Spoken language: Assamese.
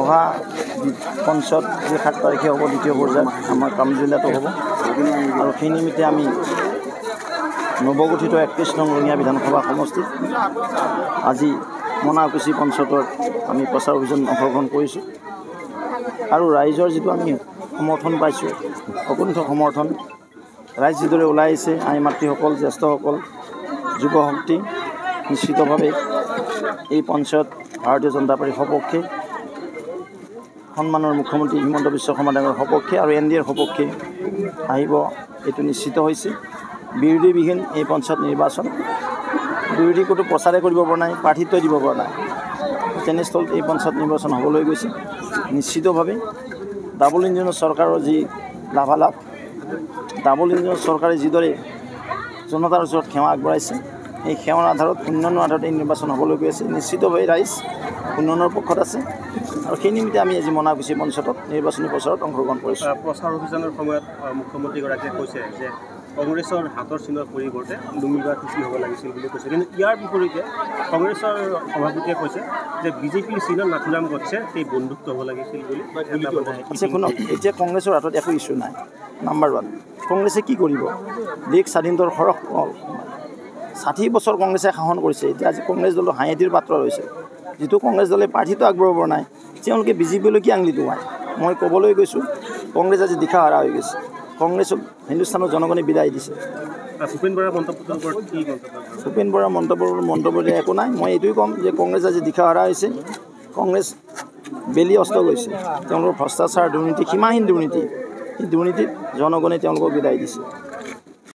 অহা পঞ্চত যে 7 তাৰিখে হ'ব দ্বিতীয় পৰ্যায় আমাৰ কামৰূপ জিলাতো হ'ব আৰু সেই নিমিত্তে আমি নৱগঠিত 31 নং ৰঙিয়া বিধানসভা সমষ্টিত আজি মনাকুছি পঞ্চায়তৰ আমি প্ৰচাৰ অভিযান অংশগ্ৰহণ কৰিছোঁ আৰু ৰাইজৰ যিটো আমি সমৰ্থন পাইছোঁ অকুণ্ঠ সমৰ্থন ৰাইজ যিদৰে ওলাই আহিছে আই মাতৃসকল জ্যেষ্ঠসকল যুৱ শক্তি নিশ্চিতভাৱে এই পঞ্চায়ত ভাৰতীয় জনতা পাৰ্টিৰ সপক্ষে সন্মানৰ মুখ্যমন্ত্ৰী হিমন্ত বিশ্ব শৰ্মা ডাঙৰীয়াৰ সপক্ষে আৰু NDAৰ সপক্ষে আহিব এইটো নিশ্চিত হৈছে বিৰোধীবিহীন এই পঞ্চায়ত নিৰ্বাচন বিৰোধী ক'তো প্ৰচাৰে কৰিব পৰা নাই প্ৰাৰ্থিত্ব দিব পৰা নাই তেনেস্থলত এই পঞ্চায়ত নিৰ্বাচন হ'বলৈ গৈছে নিশ্চিতভাৱে ডাবল ইঞ্জিনৰ চৰকাৰৰ যি লাভালাভ ডাবল ইঞ্জিনৰ চৰকাৰে যিদৰে জনতাৰ ওচৰত সেৱা আগবঢ়াইছে এই সেৱাৰ আধাৰত উন্নয়নৰ আধাৰত এই নিৰ্বাচন হ'বলৈ গৈ আছে নিশ্চিতভাৱে ৰাইজ উন্নয়নৰ পক্ষত আছে আৰু সেই নিমিত্তে আমি আজি মনাকুছি পঞ্চায়তত নিৰ্বাচনী প্ৰচাৰত অংশগ্ৰহণ কৰিছোঁ প্ৰচাৰ অভিযানৰ সময়ত মুখ্যমন্ত্ৰীগৰাকীয়ে কৈছে যে কংগ্ৰেছৰ হাতৰ চিনৰ পৰিৱৰ্তে লুমিবাৰ কৃষি হ'ব লাগিছিল বুলি কৈছে কিন্তু ইয়াৰ বিপৰীতে কংগ্ৰেছৰ সভাপতিয়ে কৈছে যে বিজেপিৰ চিনত নাথুৰাম গডছে সেই বন্ধুত্ব হ'ব লাগিছিল বুলি শুনক এতিয়া কংগ্ৰেছৰ হাতত একো ইছ্যু নাই নাম্বাৰ 1 কংগ্ৰেছে কি কৰিব দেশ স্বাধীনতাৰ 60 বছৰ কংগ্ৰেছে শাসন কৰিছে এতিয়া আজি কংগ্ৰেছ দলৰ হাঁহিৰ পাত্ৰ হৈছে যিটো কংগ্ৰেছ দলে প্ৰাৰ্থিত্ব আগবঢ়াব পৰা নাই তেওঁলোকে বিজেপিলৈ কি আঙুলি তোৱায় মই ক'বলৈ গৈছোঁ কংগ্ৰেছ আজি দিশাহাৰা হৈ গৈছে কংগ্ৰেছক হিন্দুস্তানৰ জনগণে বিদায় দিছে ভূপেন বৰাৰ মন্তব্যৰ ওপৰত কি মন্তব্য ভূপেন বৰাৰ মন্তব্য একো নাই মই এইটোৱে ক'ম যে কংগ্ৰেছ আজি দিশাহাৰা হৈছে কংগ্ৰেছ বেলি অস্ত গৈছে তেওঁলোকৰ ভ্ৰষ্টাচাৰ দুৰ্নীতি সীমাহীন দুৰ্নীতি এই দুৰ্নীতিত জনগণে তেওঁলোকক বিদায় দিছে